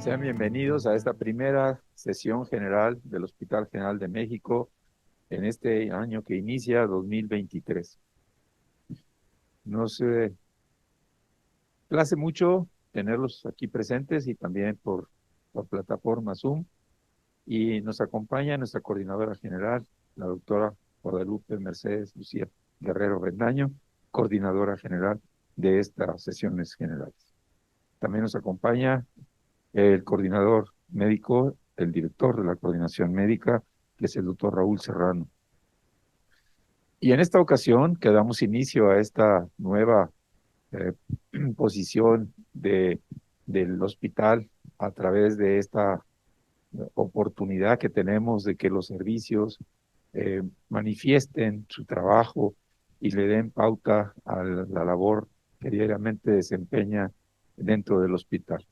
Sean bienvenidos a esta primera sesión general del Hospital General de México en este año que inicia 2023. Nos place mucho tenerlos aquí presentes y también por plataforma Zoom. Y nos acompaña nuestra coordinadora general, la doctora Guadalupe Mercedes Lucía Guerrero Bendaño, coordinadora general de estas sesiones generales. También nos acompaña el coordinador médico, el director de la coordinación médica, que es el doctor Raúl Serrano. Y en esta ocasión que damos inicio a esta nueva posición del hospital a través de esta oportunidad que tenemos de que los servicios manifiesten su trabajo y le den pauta a la labor que diariamente desempeña dentro del hospital.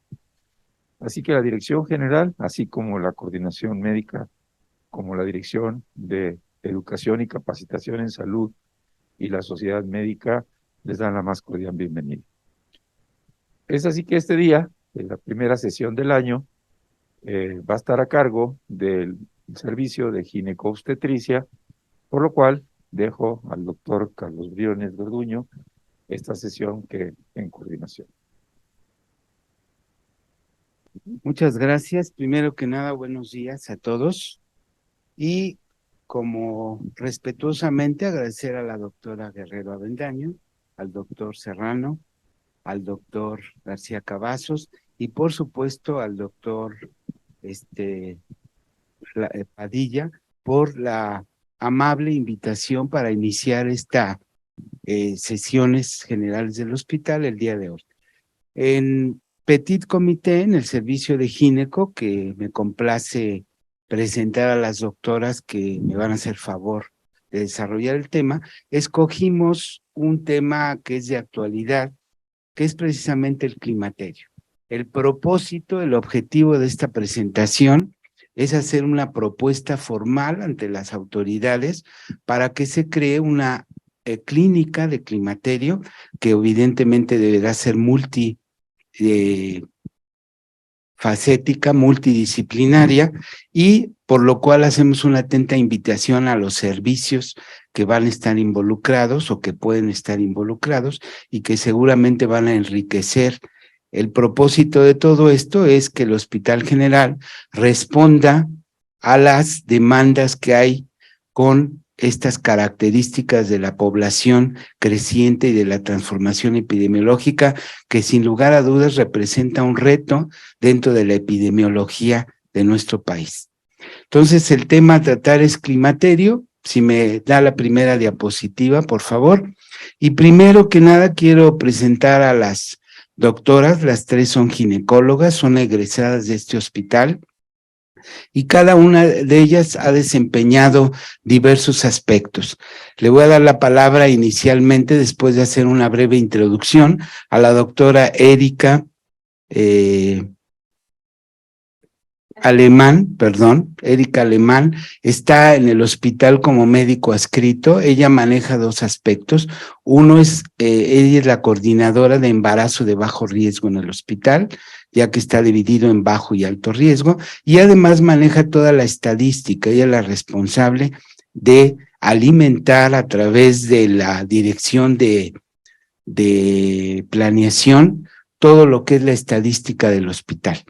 Así que la dirección general, así como la coordinación médica, como la dirección de educación y capacitación en salud y la sociedad médica, les dan la más cordial bienvenida. Es así que este día, en la primera sesión del año, va a estar a cargo del servicio de ginecobstetricia, por lo cual dejo al doctor Carlos Briones Verduño esta sesión que en coordinación. Muchas gracias. Primero que nada, buenos días a todos. Y como respetuosamente agradecer a la doctora Guerrero Avendaño, al doctor Serrano, al doctor García Cavazos y por supuesto al doctor Padilla por la amable invitación para iniciar esta sesiones generales del hospital el día de hoy. En Petit Comité, en el servicio de gineco, que me complace presentar a las doctoras que me van a hacer favor de desarrollar el tema, escogimos un tema que es de actualidad, que es precisamente el climaterio. El propósito, el objetivo de esta presentación es hacer una propuesta formal ante las autoridades para que se cree una clínica de climaterio que evidentemente deberá ser facética, multidisciplinaria, y por lo cual hacemos una atenta invitación a los servicios que van a estar involucrados o que pueden estar involucrados y que seguramente van a enriquecer. El propósito de todo esto es que el Hospital General responda a las demandas que hay con estas características de la población creciente y de la transformación epidemiológica, que sin lugar a dudas representa un reto dentro de la epidemiología de nuestro país. Entonces, el tema a tratar es climaterio. Si me da la primera diapositiva, por favor. Y primero que nada quiero presentar a las doctoras. Las tres son ginecólogas, son egresadas de este hospital, y cada una de ellas ha desempeñado diversos aspectos. Le voy a dar la palabra inicialmente, después de hacer una breve introducción, a la doctora Erika Alemán, está en el hospital como médico adscrito. Ella maneja dos aspectos. Uno es, ella es la coordinadora de embarazo de bajo riesgo en el hospital, ya que está dividido en bajo y alto riesgo, y además maneja toda la estadística. Ella es la responsable de alimentar a través de la dirección de planeación todo lo que es la estadística del hospital.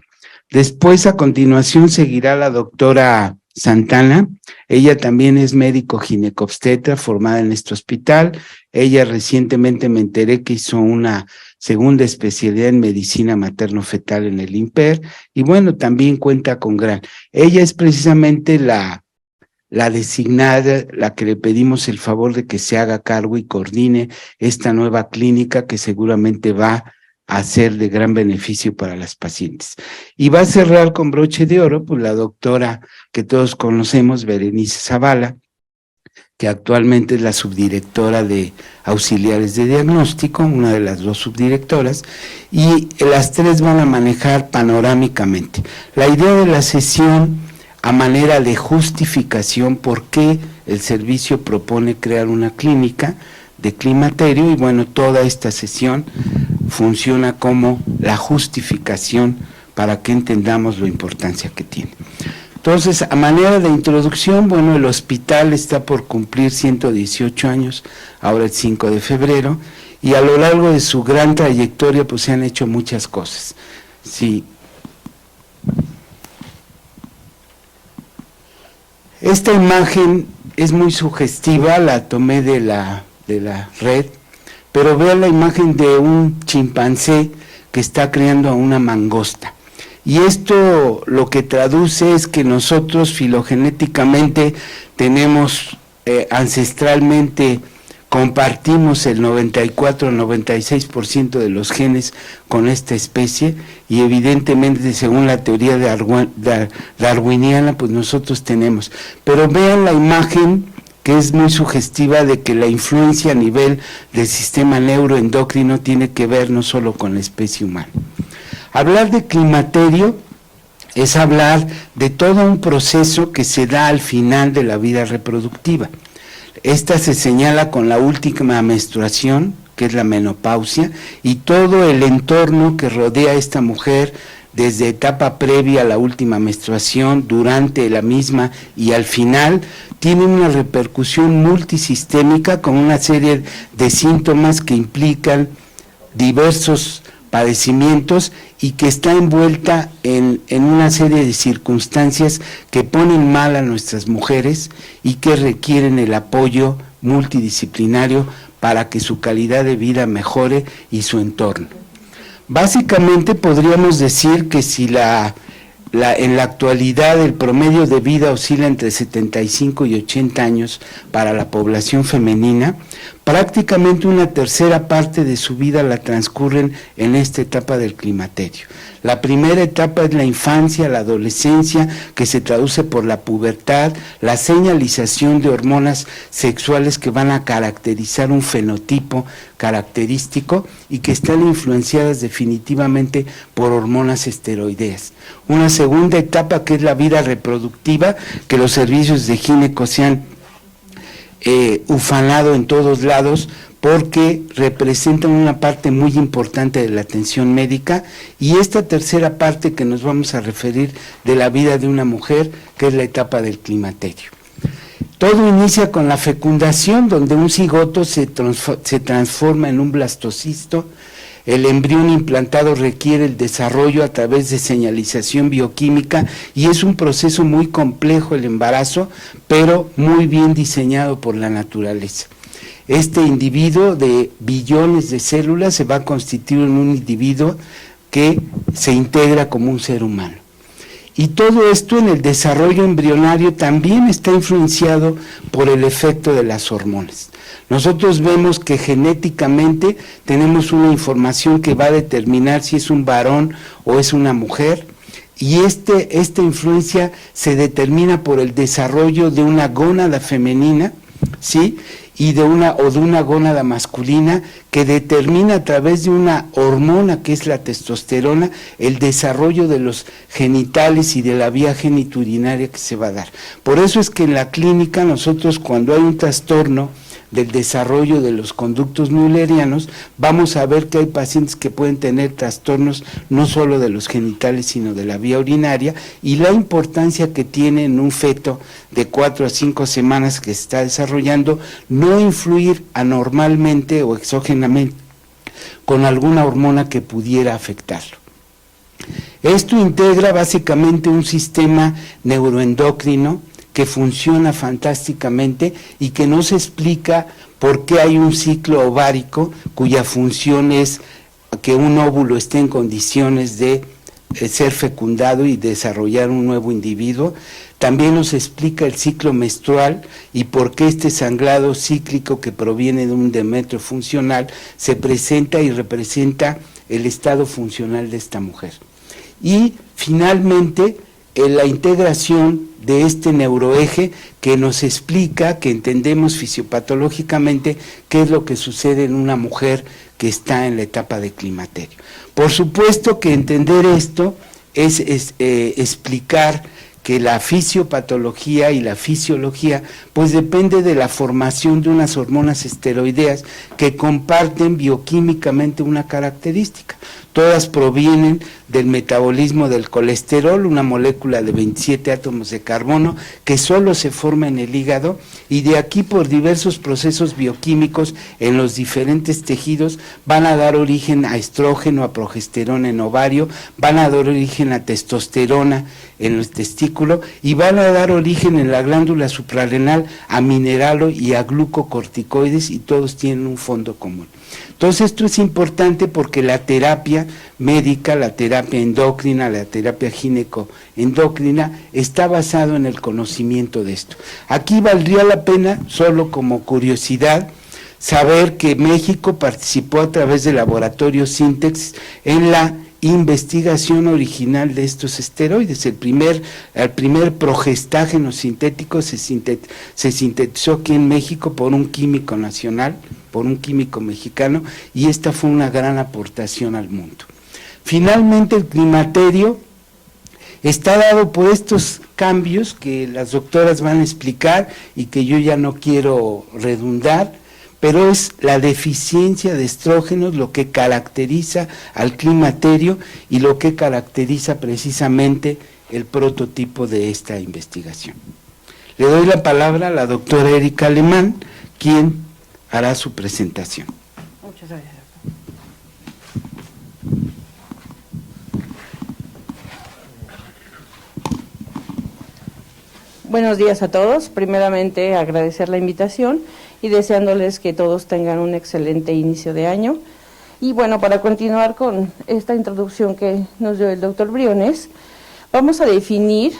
Después, a continuación, seguirá la doctora Santana. Ella también es médico ginecobstetra formada en este hospital. Ella recientemente me enteré que hizo una segunda especialidad en medicina materno-fetal en el INPER, y bueno, también cuenta con gran. Ella es precisamente la designada, la que le pedimos el favor de que se haga cargo y coordine esta nueva clínica que seguramente va a ser de gran beneficio para las pacientes. Y va a cerrar con broche de oro, pues la doctora que todos conocemos, Berenice Zavala, que actualmente es la subdirectora de auxiliares de diagnóstico, una de las dos subdirectoras, y las tres van a manejar panorámicamente. La idea de la sesión, a manera de justificación por qué el servicio propone crear una clínica de climaterio, y bueno, toda esta sesión funciona como la justificación para que entendamos la importancia que tiene. Entonces, a manera de introducción, bueno, el hospital está por cumplir 118 años, ahora el 5 de febrero, y a lo largo de su gran trayectoria, pues se han hecho muchas cosas. Sí. Esta imagen es muy sugestiva, la tomé de la red, pero vean la imagen de un chimpancé que está criando a una mangosta. Y esto lo que traduce es que nosotros filogenéticamente tenemos ancestralmente, compartimos el 94-96% de los genes con esta especie, y evidentemente según la teoría darwiniana, pues nosotros tenemos. Pero vean la imagen, que es muy sugestiva, de que la influencia a nivel del sistema neuroendocrino tiene que ver no solo con la especie humana. Hablar de climaterio es hablar de todo un proceso que se da al final de la vida reproductiva. Esta se señala con la última menstruación, que es la menopausia, y todo el entorno que rodea a esta mujer, desde etapa previa a la última menstruación, durante la misma y al final, tiene una repercusión multisistémica con una serie de síntomas que implican diversos padecimientos y que está envuelta en una serie de circunstancias que ponen mal a nuestras mujeres y que requieren el apoyo multidisciplinario para que su calidad de vida mejore y su entorno. Básicamente podríamos decir que si en la actualidad el promedio de vida oscila entre 75 y 80 años para la población femenina, prácticamente una tercera parte de su vida la transcurren en esta etapa del climaterio. La primera etapa es la infancia, la adolescencia, que se traduce por la pubertad, la señalización de hormonas sexuales que van a caracterizar un fenotipo característico y que están influenciadas definitivamente por hormonas esteroideas. Una segunda etapa que es la vida reproductiva, que los servicios de gineco se han ufanado en todos lados porque representan una parte muy importante de la atención médica, y esta tercera parte que nos vamos a referir de la vida de una mujer, que es la etapa del climaterio. Todo inicia con la fecundación, donde un cigoto se transforma en un blastocisto. El embrión implantado requiere el desarrollo a través de señalización bioquímica y es un proceso muy complejo el embarazo, pero muy bien diseñado por la naturaleza. Este individuo de billones de células se va a constituir en un individuo que se integra como un ser humano. Y todo esto en el desarrollo embrionario también está influenciado por el efecto de las hormonas. Nosotros vemos que genéticamente tenemos una información que va a determinar si es un varón o es una mujer, y esta influencia se determina por el desarrollo de una gónada femenina, ¿sí?, y de una gónada masculina, que determina a través de una hormona que es la testosterona el desarrollo de los genitales y de la vía geniturinaria que se va a dar. Por eso es que en la clínica nosotros, cuando hay un trastorno del desarrollo de los conductos müllerianos, vamos a ver que hay pacientes que pueden tener trastornos no solo de los genitales, sino de la vía urinaria, y la importancia que tiene en un feto de 4 a 5 semanas que se está desarrollando, no influir anormalmente o exógenamente con alguna hormona que pudiera afectarlo. Esto integra básicamente un sistema neuroendocrino que funciona fantásticamente y que no se explica por qué hay un ciclo ovárico cuya función es que un óvulo esté en condiciones de ser fecundado y desarrollar un nuevo individuo. También nos explica el ciclo menstrual y por qué este sangrado cíclico que proviene de un endometrio funcional se presenta y representa el estado funcional de esta mujer. Y finalmente la integración de este neuroeje que nos explica, que entendemos fisiopatológicamente qué es lo que sucede en una mujer que está en la etapa de climaterio. Por supuesto que entender esto es explicar que la fisiopatología y la fisiología pues depende de la formación de unas hormonas esteroideas que comparten bioquímicamente una característica. todas provienen del metabolismo del colesterol, una molécula de 27 átomos de carbono que solo se forma en el hígado, y de aquí por diversos procesos bioquímicos en los diferentes tejidos van a dar origen a estrógeno, a progesterona en ovario, van a dar origen a testosterona en el testículo y van a dar origen en la glándula suprarrenal a mineralo y a glucocorticoides, y todos tienen un fondo común. Entonces esto es importante porque la terapia médica, la terapia endocrina, la terapia ginecoendocrina está basado en el conocimiento de esto. Aquí valdría la pena, solo como curiosidad, saber que México participó a través del laboratorio Sintex en la investigación original de estos esteroides. El primer progestágeno sintético se sintetizó aquí en México por un químico nacional, por un químico mexicano, y esta fue una gran aportación al mundo. Finalmente, el climaterio está dado por estos cambios que las doctoras van a explicar y que yo ya no quiero redundar, pero es la deficiencia de estrógenos lo que caracteriza al climaterio y lo que caracteriza precisamente el prototipo de esta investigación. Le doy la palabra a la doctora Erika Alemán, quien hará su presentación. Muchas gracias. Buenos días a todos. Primeramente, agradecer la invitación y deseándoles que todos tengan un excelente inicio de año. Y bueno, para continuar con esta introducción que nos dio el doctor Briones, vamos a definir,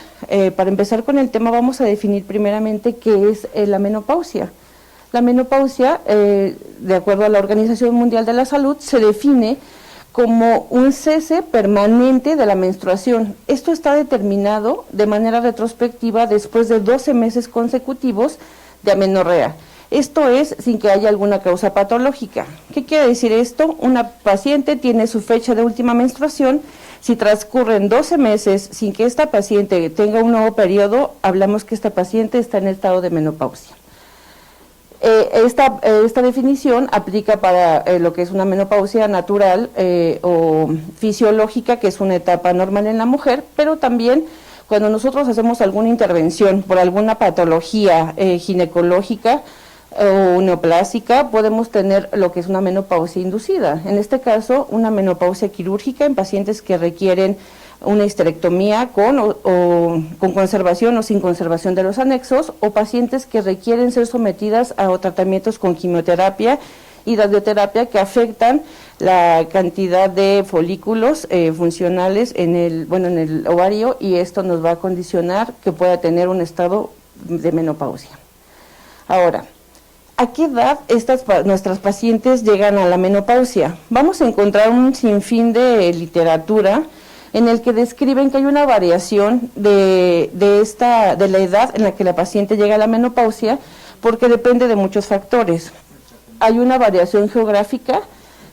para empezar con el tema, vamos a definir primeramente qué es la menopausia. La menopausia, de acuerdo a la Organización Mundial de la Salud, se define como un cese permanente de la menstruación. Esto está determinado de manera retrospectiva después de 12 meses consecutivos de amenorrea. Esto es sin que haya alguna causa patológica. ¿Qué quiere decir esto? Una paciente tiene su fecha de última menstruación. Si transcurren 12 meses sin que esta paciente tenga un nuevo periodo, hablamos que esta paciente está en estado de menopausia. Esta definición aplica para lo que es una menopausia natural o fisiológica, que es una etapa normal en la mujer, pero también cuando nosotros hacemos alguna intervención por alguna patología ginecológica o neoplásica, podemos tener lo que es una menopausia inducida. En este caso, una menopausia quirúrgica en pacientes que requieren una histerectomía con conservación o sin conservación de los anexos, o pacientes que requieren ser sometidas a tratamientos con quimioterapia y radioterapia que afectan la cantidad de folículos funcionales en el ovario, y esto nos va a condicionar que pueda tener un estado de menopausia. Ahora, ¿a qué edad nuestras pacientes llegan a la menopausia? Vamos a encontrar un sinfín de literatura en el que describen que hay una variación de la edad en la que la paciente llega a la menopausia, porque depende de muchos factores. Hay una variación geográfica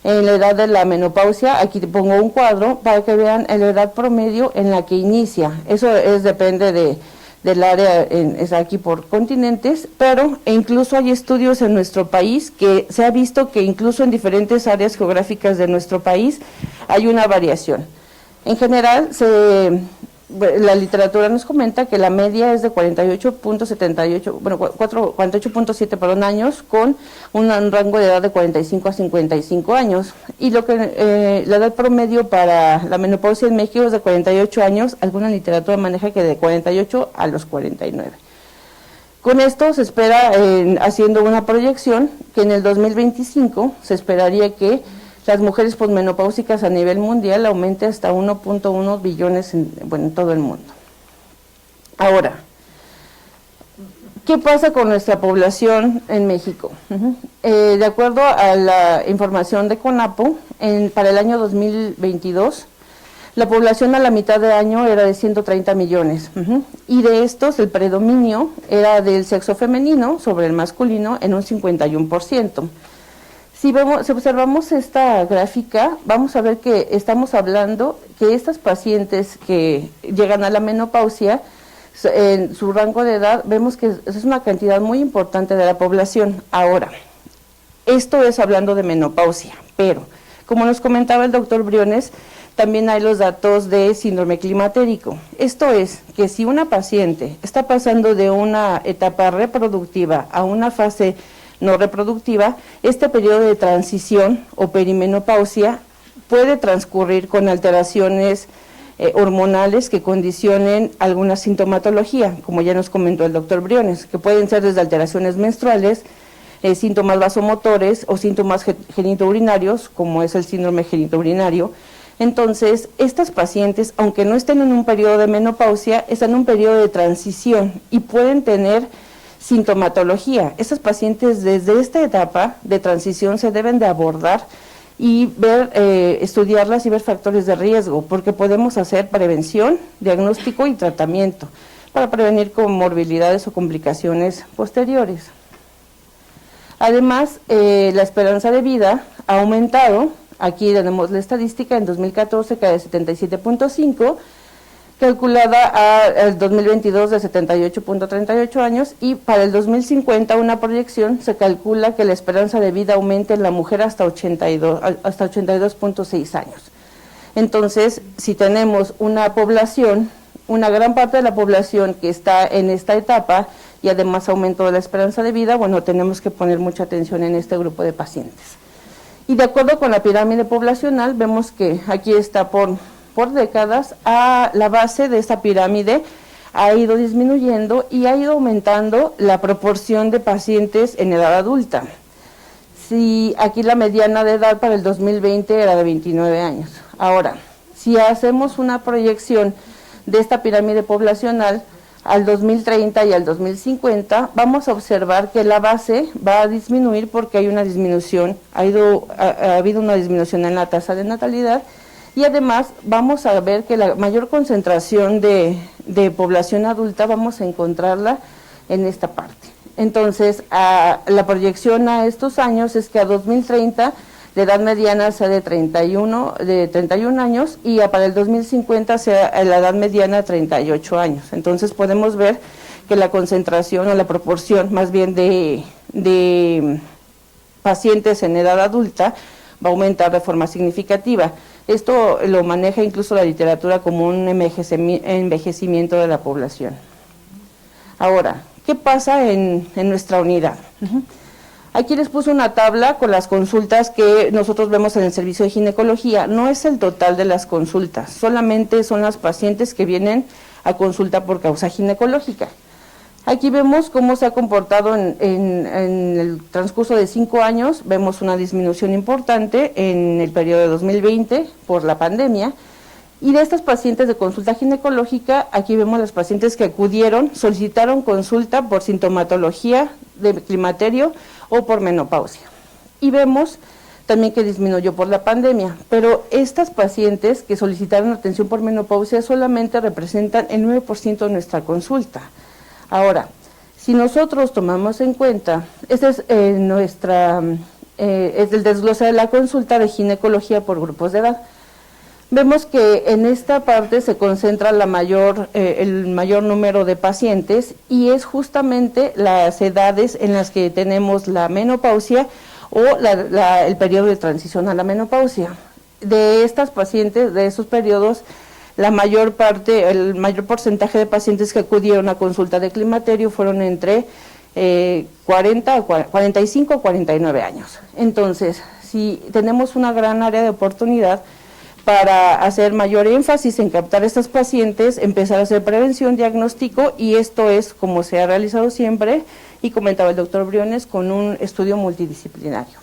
en la edad de la menopausia. Aquí te pongo un cuadro para que vean la edad promedio en la que inicia. Eso depende del área, es aquí por continentes, pero incluso hay estudios en nuestro país que se ha visto que incluso en diferentes áreas geográficas de nuestro país hay una variación. En general, la literatura nos comenta que la media es de 48.7 años, con un rango de edad de 45 a 55 años. Y la edad promedio para la menopausia en México es de 48 años, alguna literatura maneja que de 48 a los 49. Con esto se espera, haciendo una proyección, que en el 2025 se esperaría que las mujeres posmenopáusicas a nivel mundial aumente hasta 1.1 billones en todo el mundo. Ahora, ¿qué pasa con nuestra población en México? De acuerdo a la información de CONAPO, para el año 2022, la población a la mitad de año era de 130 millones, y de estos el predominio era del sexo femenino sobre el masculino en un 51%. Si observamos esta gráfica, vamos a ver que estamos hablando que estas pacientes que llegan a la menopausia, en su rango de edad, vemos que es una cantidad muy importante de la población. Ahora, esto es hablando de menopausia, pero Como nos comentaba el doctor Briones, también hay los datos de síndrome climatérico. Esto es, que si una paciente está pasando de una etapa reproductiva a una fase no reproductiva, este periodo de transición o perimenopausia puede transcurrir con alteraciones hormonales que condicionen alguna sintomatología, como ya nos comentó el doctor Briones, que pueden ser desde alteraciones menstruales, síntomas vasomotores o síntomas genitourinarios, como es el síndrome genitourinario. Entonces, estas pacientes, aunque no estén en un periodo de menopausia, están en un periodo de transición y pueden tener sintomatología. Estas pacientes desde esta etapa de transición se deben de abordar y ver, estudiarlas y ver factores de riesgo, porque podemos hacer prevención, diagnóstico y tratamiento para prevenir comorbilidades o complicaciones posteriores. Además, la esperanza de vida ha aumentado. Aquí tenemos la estadística en 2014 que era de 77.5, calculada al 2022 de 78.38 años, y para el 2050 una proyección se calcula que la esperanza de vida aumente en la mujer hasta 82.6 años. Entonces, si tenemos una población, una gran parte de la población que está en esta etapa y además aumento de la esperanza de vida, bueno, tenemos que poner mucha atención en este grupo de pacientes. Y de acuerdo con la pirámide poblacional, vemos que aquí está por décadas, a la base de esta pirámide ha ido disminuyendo y ha ido aumentando la proporción de pacientes en edad adulta. Si aquí la mediana de edad para el 2020 era de 29 años. Ahora, si hacemos una proyección de esta pirámide poblacional al 2030 y al 2050, vamos a observar que la base va a disminuir porque hay una disminución, ha habido una disminución en la tasa de natalidad, y además vamos a ver que la mayor concentración de población adulta vamos a encontrarla en esta parte. Entonces, la proyección a estos años es que a 2030 la edad mediana sea de 31 años y para el 2050 sea la edad mediana de 38 años. Entonces podemos ver que la concentración o la proporción más bien de pacientes en edad adulta va a aumentar de forma significativa. Esto lo maneja incluso la literatura como un envejecimiento de la población. Ahora, ¿qué pasa en nuestra unidad? Aquí les puse una tabla con las consultas que nosotros vemos en el servicio de ginecología. No es el total de las consultas, solamente son las pacientes que vienen a consulta por causa ginecológica. Aquí vemos cómo se ha comportado en el transcurso de 5 años. Vemos una disminución importante en el periodo de 2020 por la pandemia. Y de estas pacientes de consulta ginecológica, aquí vemos las pacientes que acudieron, solicitaron consulta por sintomatología de climaterio o por menopausia. Y vemos también que disminuyó por la pandemia, pero estas pacientes que solicitaron atención por menopausia solamente representan el 9% de nuestra consulta. Ahora, si nosotros tomamos en cuenta, este es es el desglose de la consulta de ginecología por grupos de edad. Vemos que en esta parte se concentra el mayor número de pacientes y es justamente las edades en las que tenemos la menopausia o el periodo de transición a la menopausia. De estas pacientes, de esos periodos, el mayor porcentaje de pacientes que acudieron a consulta de climaterio fueron entre 45 a 49 años. Entonces, si tenemos una gran área de oportunidad para hacer mayor énfasis en captar a estas pacientes, empezar a hacer prevención, diagnóstico, y esto es como se ha realizado siempre, y comentaba el doctor Briones, con un estudio multidisciplinario.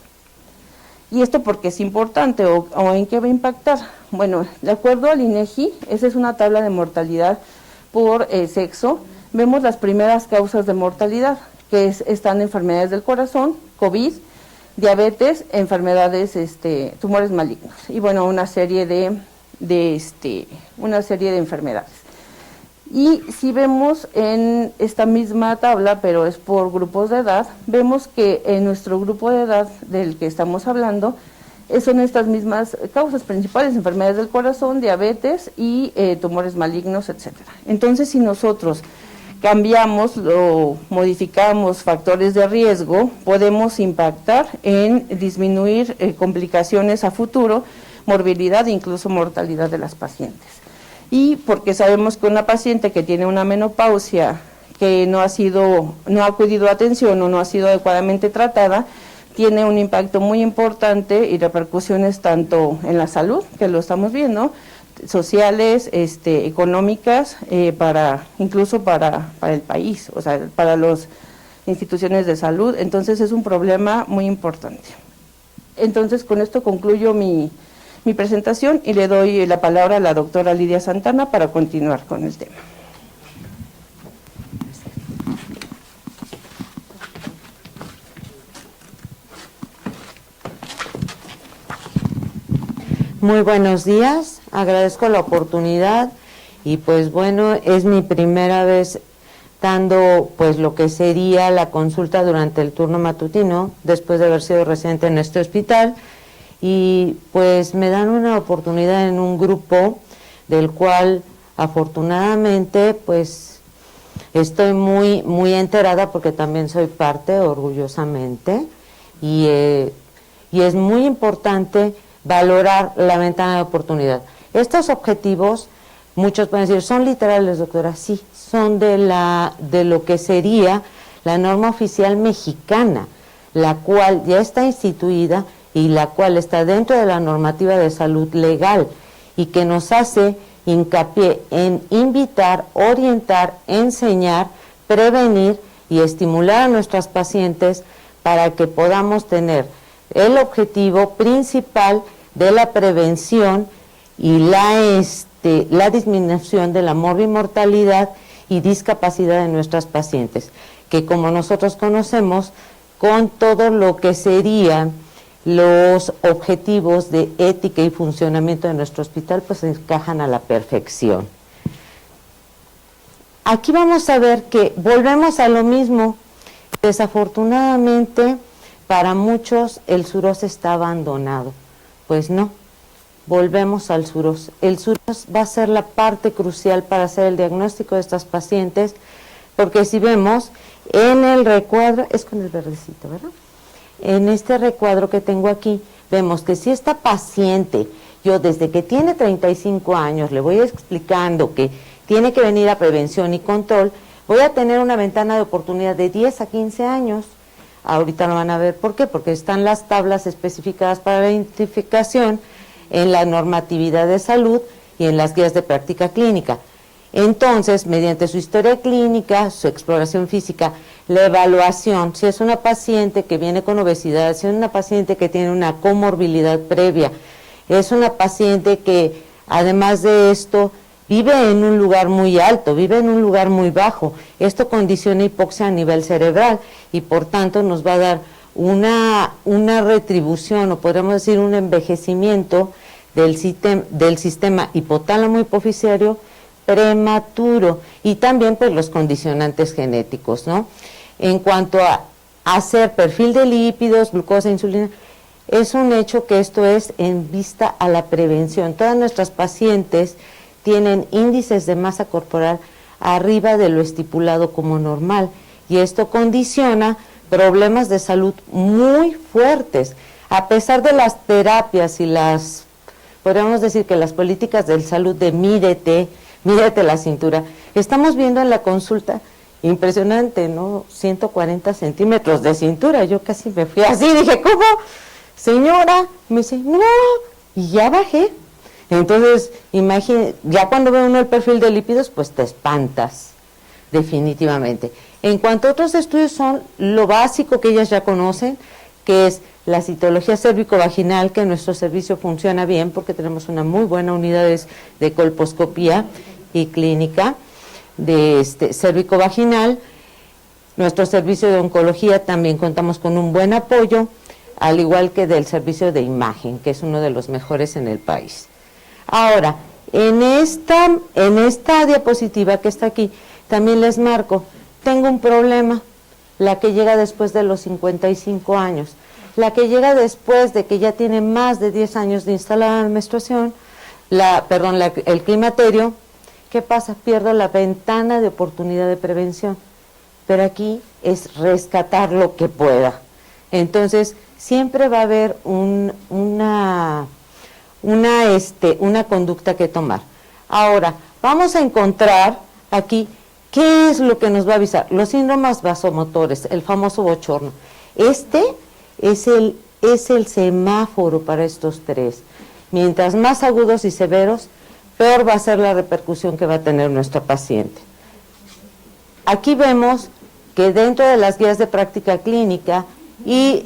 ¿Y esto por qué es importante o en qué va a impactar? Bueno, de acuerdo al INEGI, esa es una tabla de mortalidad por sexo. Vemos las primeras causas de mortalidad, que están enfermedades del corazón, COVID, diabetes, enfermedades, tumores malignos y bueno, una serie de enfermedades. Y si vemos en esta misma tabla, pero es por grupos de edad, vemos que en nuestro grupo de edad del que estamos hablando son estas mismas causas principales: enfermedades del corazón, diabetes y tumores malignos, etcétera. Entonces, si nosotros cambiamos o modificamos factores de riesgo, podemos impactar en disminuir complicaciones a futuro, morbilidad e incluso mortalidad de las pacientes. Y porque sabemos que una paciente que tiene una menopausia que no ha acudido a atención o no ha sido adecuadamente tratada, tiene un impacto muy importante y repercusiones tanto en la salud, que lo estamos viendo, sociales, económicas, incluso para el país, o sea, para las instituciones de salud. Entonces es un problema muy importante. Entonces con esto concluyo mi presentación y le doy la palabra a la doctora Lidia Santana para continuar con el tema. Muy buenos días, agradezco la oportunidad y pues bueno, es mi primera vez dando pues lo que sería la consulta durante el turno matutino, después de haber sido residente en este hospital, y pues me dan una oportunidad en un grupo del cual afortunadamente pues estoy muy enterada porque también soy parte orgullosamente y es muy importante valorar la ventana de oportunidad. Estos objetivos, muchos pueden decir, ¿son literales, doctora? Sí, son de lo que sería la norma oficial mexicana, la cual ya está instituida y la cual está dentro de la normativa de salud legal y que nos hace hincapié en invitar, orientar, enseñar, prevenir y estimular a nuestras pacientes para que podamos tener el objetivo principal de la prevención y la disminución de la morbimortalidad y discapacidad de nuestras pacientes, que como nosotros conocemos, con todo lo que serían los objetivos de ética y funcionamiento de nuestro hospital, pues encajan a la perfección. Aquí vamos a ver que volvemos a lo mismo. Desafortunadamente, para muchos el SUROS está abandonado. Pues no, volvemos al SUROS. El SUROS va a ser la parte crucial para hacer el diagnóstico de estas pacientes, porque si vemos en el recuadro, es con el verdecito, ¿verdad? En este recuadro que tengo aquí, vemos que si esta paciente, yo desde que tiene 35 años, le voy explicando que tiene que venir a prevención y control, voy a tener una ventana de oportunidad de 10 a 15 años. Ahorita lo van a ver, ¿por qué? Porque están las tablas especificadas para la identificación en la normatividad de salud y en las guías de práctica clínica. Entonces, mediante su historia clínica, su exploración física, la evaluación, si es una paciente que viene con obesidad, si es una paciente que tiene una comorbilidad previa, es una paciente que además de esto vive en un lugar muy alto, vive en un lugar muy bajo, esto condiciona hipoxia a nivel cerebral y por tanto nos va a dar una retribución o podríamos decir un envejecimiento del sistema hipotálamo hipoficiario prematuro y también pues los condicionantes genéticos, ¿no? En cuanto a hacer perfil de lípidos, glucosa, insulina, es un hecho que esto es en vista a la prevención. Todas nuestras pacientes tienen índices de masa corporal arriba de lo estipulado como normal y esto condiciona problemas de salud muy fuertes. A pesar de las terapias y podríamos decir que las políticas de salud de mídete la cintura, estamos viendo en la consulta, impresionante, ¿no? 140 centímetros de cintura, yo casi me fui así, dije, ¿cómo? Señora, me dice, no, y ya bajé. Entonces, imagínate, ya cuando ve uno el perfil de lípidos, pues te espantas, definitivamente. En cuanto a otros estudios son lo básico que ellas ya conocen, que es la citología cérvico-vaginal, que en nuestro servicio funciona bien porque tenemos una muy buena unidad de colposcopía y clínica de cérvico-vaginal. Nuestro servicio de oncología también contamos con un buen apoyo, al igual que del servicio de imagen, que es uno de los mejores en el país. Ahora, en esta diapositiva que está aquí, también les marco, tengo un problema, la que llega después de los 55 años, la que llega después de que ya tiene más de 10 años de instalada la menstruación, el climaterio, ¿qué pasa? Pierdo la ventana de oportunidad de prevención. Pero aquí es rescatar lo que pueda. Entonces, siempre va a haber una conducta que tomar. Ahora, vamos a encontrar aquí qué es lo que nos va a avisar. Los síndromes vasomotores, el famoso bochorno. Este es el semáforo para estos tres. Mientras más agudos y severos, peor va a ser la repercusión que va a tener nuestro paciente. Aquí vemos que dentro de las guías de práctica clínica y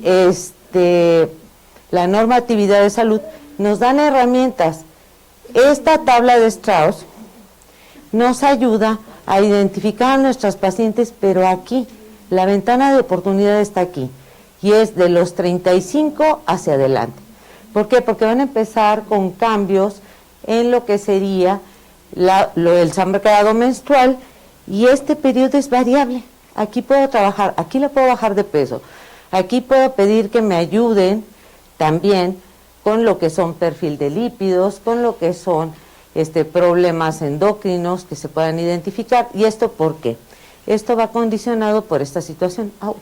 la normatividad de salud nos dan herramientas. Esta tabla de Strauss nos ayuda a identificar a nuestras pacientes, pero aquí, la ventana de oportunidad está aquí, y es de los 35 hacia adelante. ¿Por qué? Porque van a empezar con cambios en lo que sería el sangrado menstrual, y este periodo es variable. Aquí puedo trabajar, aquí le puedo bajar de peso, aquí puedo pedir que me ayuden también con lo que son perfil de lípidos, con lo que son problemas endocrinos que se puedan identificar. ¿Y esto por qué? Esto va condicionado por esta situación. ¡Auch!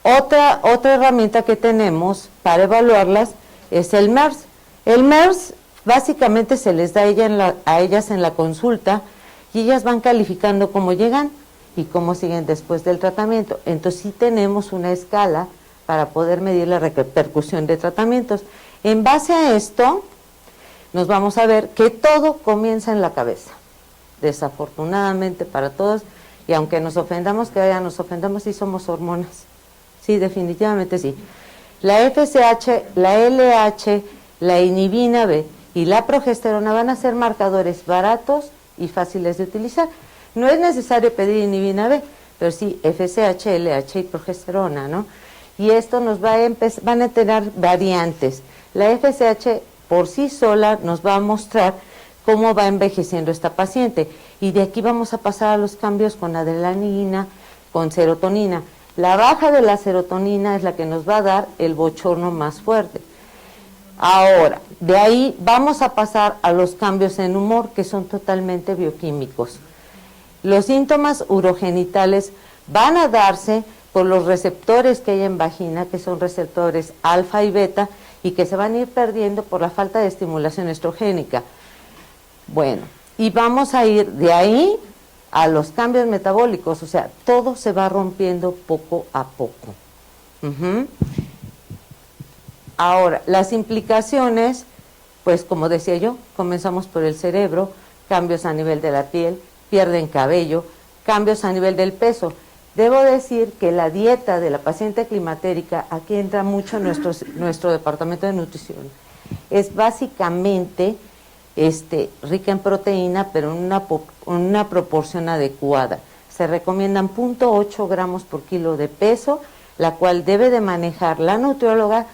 Otra herramienta que tenemos para evaluarlas es el MERS. El MERS básicamente se les da a ellas en la consulta, y ellas van calificando cómo llegan y cómo siguen después del tratamiento. Entonces sí tenemos una escala para poder medir la repercusión de tratamientos. En base a esto, nos vamos a ver que todo comienza en la cabeza. Desafortunadamente para todos, y aunque nos ofendamos, que ya nos ofendamos, sí somos hormonas. Sí, definitivamente sí. La FSH, la LH, la inhibina B y la progesterona van a ser marcadores baratos y fáciles de utilizar. No es necesario pedir inhibina B, pero sí FSH, LH y progesterona, ¿no? Y esto nos van a tener variantes. La FSH por sí sola nos va a mostrar cómo va envejeciendo esta paciente, y de aquí vamos a pasar a los cambios con adrenalina, con serotonina. La baja de la serotonina es la que nos va a dar el bochorno más fuerte. Ahora, de ahí vamos a pasar a los cambios en humor, que son totalmente bioquímicos. Los síntomas urogenitales van a darse por los receptores que hay en vagina, que son receptores alfa y beta, y que se van a ir perdiendo por la falta de estimulación estrogénica. Bueno, y vamos a ir de ahí a los cambios metabólicos, o sea, todo se va rompiendo poco a poco. Ahora, las implicaciones, pues como decía yo, comenzamos por el cerebro, cambios a nivel de la piel, pierden cabello, cambios a nivel del peso. Debo decir que la dieta de la paciente climatérica, aquí entra mucho nuestro departamento de nutrición, es básicamente rica en proteína, pero en una proporción adecuada. Se recomiendan 0.8 gramos por kilo de peso, la cual debe de manejar la nutrióloga,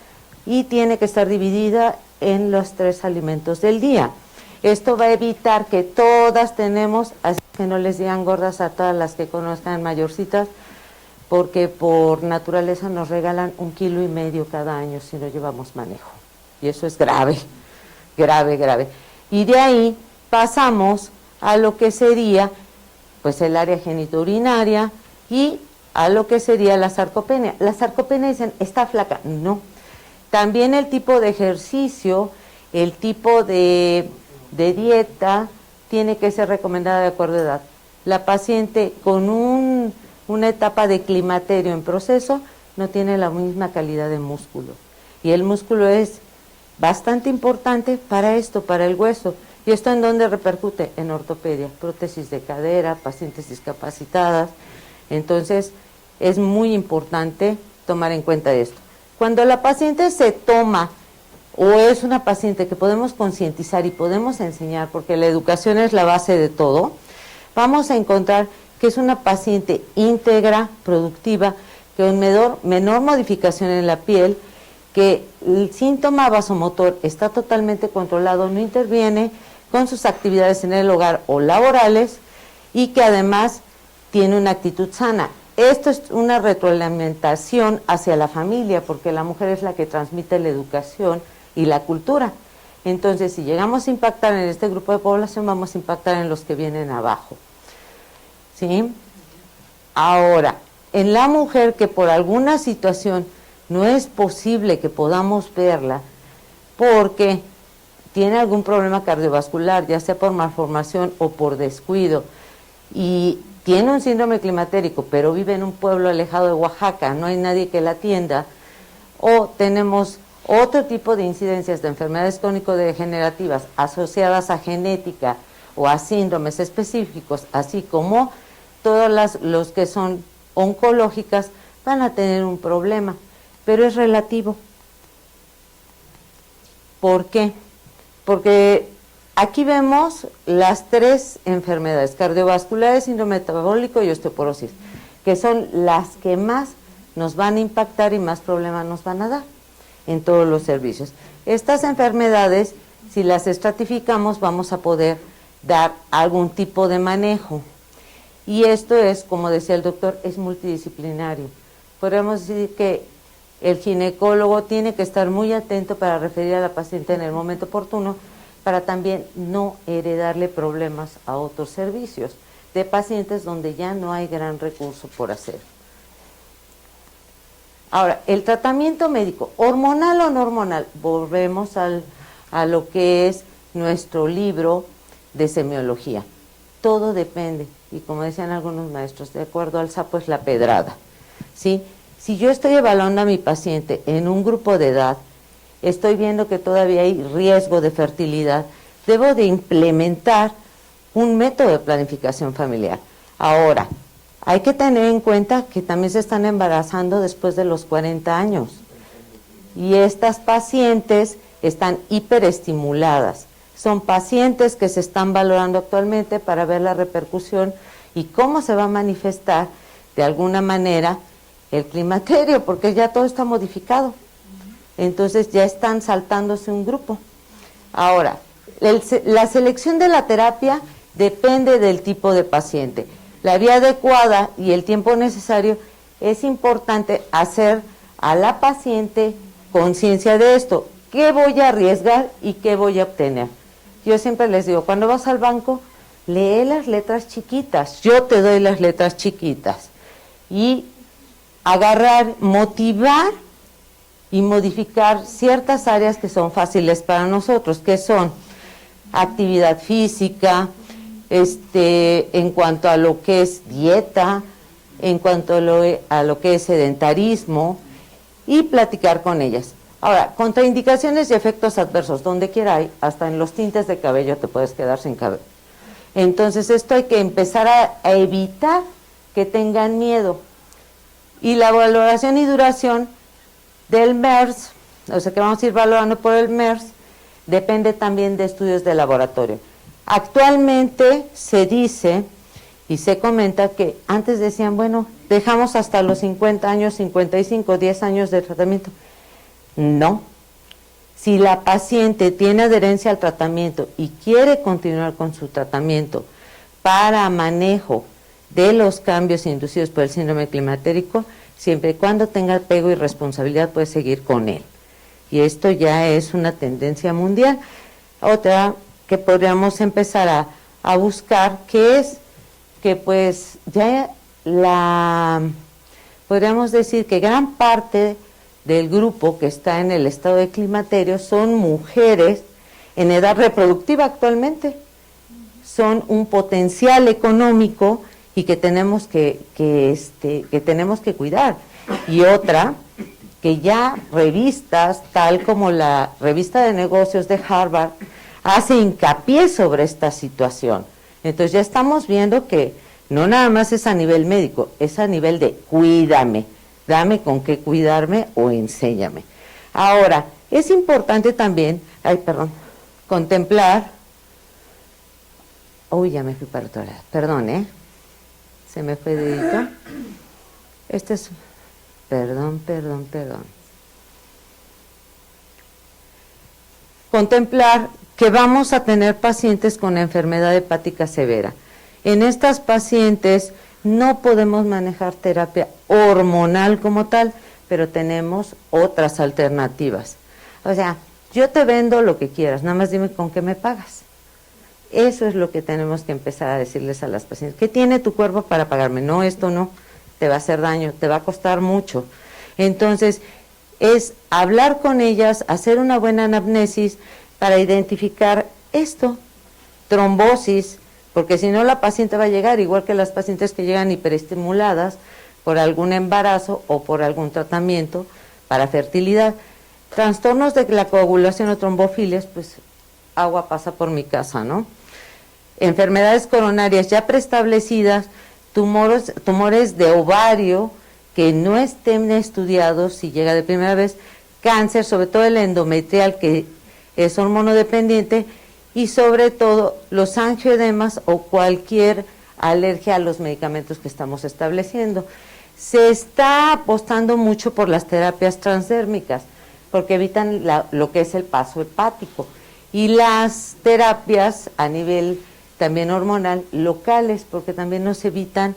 y tiene que estar dividida en los 3 alimentos del día. Esto va a evitar que todas tenemos, así que no les digan gordas a todas las que conozcan mayorcitas, porque por naturaleza nos regalan 1,5 kilos cada año si no llevamos manejo. Y eso es grave, grave, grave. Y de ahí pasamos a lo que sería pues el área genitourinaria y a lo que sería la sarcopenia. La sarcopenia dicen, está flaca. No. También el tipo de ejercicio, el tipo de dieta tiene que ser recomendada de acuerdo a edad. La paciente con una etapa de climaterio en proceso no tiene la misma calidad de músculo. Y el músculo es bastante importante para esto, para el hueso. ¿Y esto en dónde repercute? En ortopedia, prótesis de cadera, pacientes discapacitadas. Entonces, es muy importante tomar en cuenta esto. Cuando la paciente se toma, o es una paciente que podemos concientizar y podemos enseñar, porque la educación es la base de todo, vamos a encontrar que es una paciente íntegra, productiva, con menor modificación en la piel, que el síntoma vasomotor está totalmente controlado, no interviene con sus actividades en el hogar o laborales, y que además tiene una actitud sana. Esto es una retroalimentación hacia la familia, porque la mujer es la que transmite la educación y la cultura. Entonces, si llegamos a impactar en este grupo de población, vamos a impactar en los que vienen abajo. ¿Sí? Ahora, en la mujer que por alguna situación no es posible que podamos verla, porque tiene algún problema cardiovascular, ya sea por malformación o por descuido, y tiene un síndrome climatérico, pero vive en un pueblo alejado de Oaxaca, no hay nadie que la atienda, o tenemos otro tipo de incidencias de enfermedades crónico-degenerativas asociadas a genética o a síndromes específicos, así como todos los que son oncológicas, van a tener un problema, pero es relativo. ¿Por qué? Porque aquí vemos las 3 enfermedades cardiovasculares, síndrome metabólico y osteoporosis, que son las que más nos van a impactar y más problemas nos van a dar en todos los servicios. Estas enfermedades, si las estratificamos, vamos a poder dar algún tipo de manejo. Y esto es, como decía el doctor, es multidisciplinario. Podríamos decir que el ginecólogo tiene que estar muy atento para referir a la paciente en el momento oportuno, para también no heredarle problemas a otros servicios de pacientes donde ya no hay gran recurso por hacer. Ahora, el tratamiento médico, hormonal o no hormonal, volvemos a lo que es nuestro libro de semiología. Todo depende, y como decían algunos maestros, de acuerdo al sapo es la pedrada, ¿sí? Si yo estoy evaluando a mi paciente en un grupo de edad, estoy viendo que todavía hay riesgo de fertilidad, debo de implementar un método de planificación familiar. Ahora, hay que tener en cuenta que también se están embarazando después de los 40 años. Y estas pacientes están hiperestimuladas. Son pacientes que se están valorando actualmente para ver la repercusión y cómo se va a manifestar de alguna manera el climaterio, porque ya todo está modificado. Entonces ya están saltándose un grupo. Ahora, la selección de la terapia depende del tipo de paciente. La vía adecuada y el tiempo necesario, es importante hacer a la paciente conciencia de esto. ¿Qué voy a arriesgar y qué voy a obtener? Yo siempre les digo, cuando vas al banco, lee las letras chiquitas. Yo te doy las letras chiquitas. Y agarrar, motivar y modificar ciertas áreas que son fáciles para nosotros, que son actividad física, en cuanto a lo que es dieta, en cuanto a lo que es sedentarismo, y platicar con ellas. Ahora, contraindicaciones y efectos adversos, donde quiera hay, hasta en los tintes de cabello te puedes quedar sin cabello. Entonces esto hay que empezar a evitar que tengan miedo. Y la valoración y duración del MERS, o sea que vamos a ir valorando por el MERS, depende también de estudios de laboratorio. Actualmente se dice y se comenta que antes decían, bueno, dejamos hasta los 50 años, 55, 10 años de tratamiento. No. Si la paciente tiene adherencia al tratamiento y quiere continuar con su tratamiento para manejo de los cambios inducidos por el síndrome climatérico, siempre y cuando tenga apego y responsabilidad puede seguir con él. Y esto ya es una tendencia mundial. Otra que podríamos empezar a buscar, que es que pues ya podríamos decir que gran parte del grupo que está en el estado de climaterio son mujeres en edad reproductiva actualmente, son un potencial económico y que tenemos que tenemos que cuidar. Y otra, que ya revistas, tal como la revista de negocios de Harvard, hace hincapié sobre esta situación. Entonces ya estamos viendo que no nada más es a nivel médico, es a nivel de cuídame, dame con qué cuidarme o enséñame. Ahora, es importante también, contemplar, ya me fui para otro lado, perdón, se me fue dedito. Perdón. Contemplar que vamos a tener pacientes con enfermedad hepática severa. En estas pacientes no podemos manejar terapia hormonal como tal, pero tenemos otras alternativas. O sea, yo te vendo lo que quieras, nada más dime con qué me pagas. Eso es lo que tenemos que empezar a decirles a las pacientes. ¿Qué tiene tu cuerpo para pagarme? No, esto no, te va a hacer daño, te va a costar mucho. Entonces, es hablar con ellas, hacer una buena anamnesis para identificar esto, trombosis, porque si no la paciente va a llegar, igual que las pacientes que llegan hiperestimuladas por algún embarazo o por algún tratamiento para fertilidad. Trastornos de la coagulación o trombofilias, pues agua pasa por mi casa, ¿no? Enfermedades coronarias ya preestablecidas, tumores de ovario que no estén estudiados si llega de primera vez, cáncer, sobre todo el endometrial que es hormonodependiente, y sobre todo los angioedemas o cualquier alergia a los medicamentos que estamos estableciendo. Se está apostando mucho por las terapias transdérmicas, porque evitan lo que es el paso hepático, y las terapias a nivel también hormonal locales, porque también nos evitan,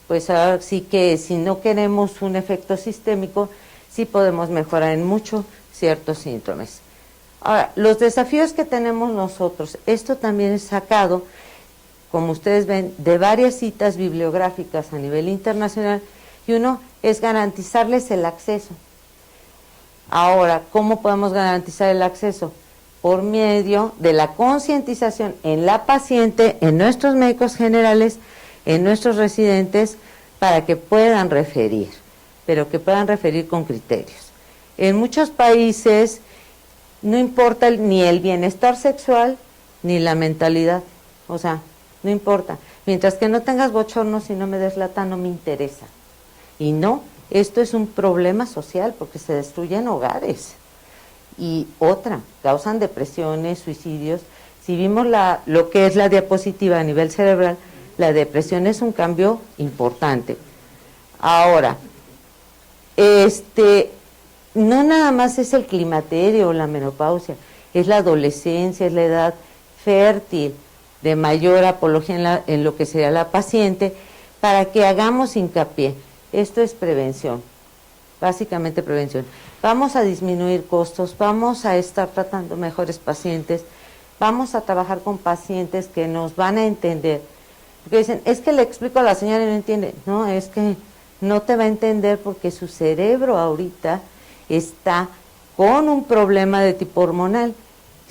pues ahora sí que si no queremos un efecto sistémico, sí podemos mejorar en mucho ciertos síntomas. Ahora, los desafíos que tenemos nosotros, esto también es sacado, como ustedes ven, de varias citas bibliográficas a nivel internacional, y uno es garantizarles el acceso. Ahora, ¿cómo podemos garantizar el acceso? Por medio de la concientización en la paciente, en nuestros médicos generales, en nuestros residentes, para que puedan referir, pero que puedan referir con criterios. En muchos países no importa ni el bienestar sexual ni la mentalidad, o sea, no importa. Mientras que no tengas bochornos y no me des lata, no me interesa. Y no, esto es un problema social porque se destruyen hogares. Y otra, causan depresiones, suicidios. Si vimos lo que es la diapositiva a nivel cerebral, la depresión es un cambio importante. Ahora, no nada más es el climaterio o la menopausia, es la adolescencia, es la edad fértil, de mayor apología en lo que sería la paciente, para que hagamos hincapié. Esto es prevención, básicamente prevención. Vamos a disminuir costos, vamos a estar tratando mejores pacientes, vamos a trabajar con pacientes que nos van a entender. Porque dicen, es que le explico a la señora y no entiende. No, es que no te va a entender porque su cerebro ahorita está con un problema de tipo hormonal.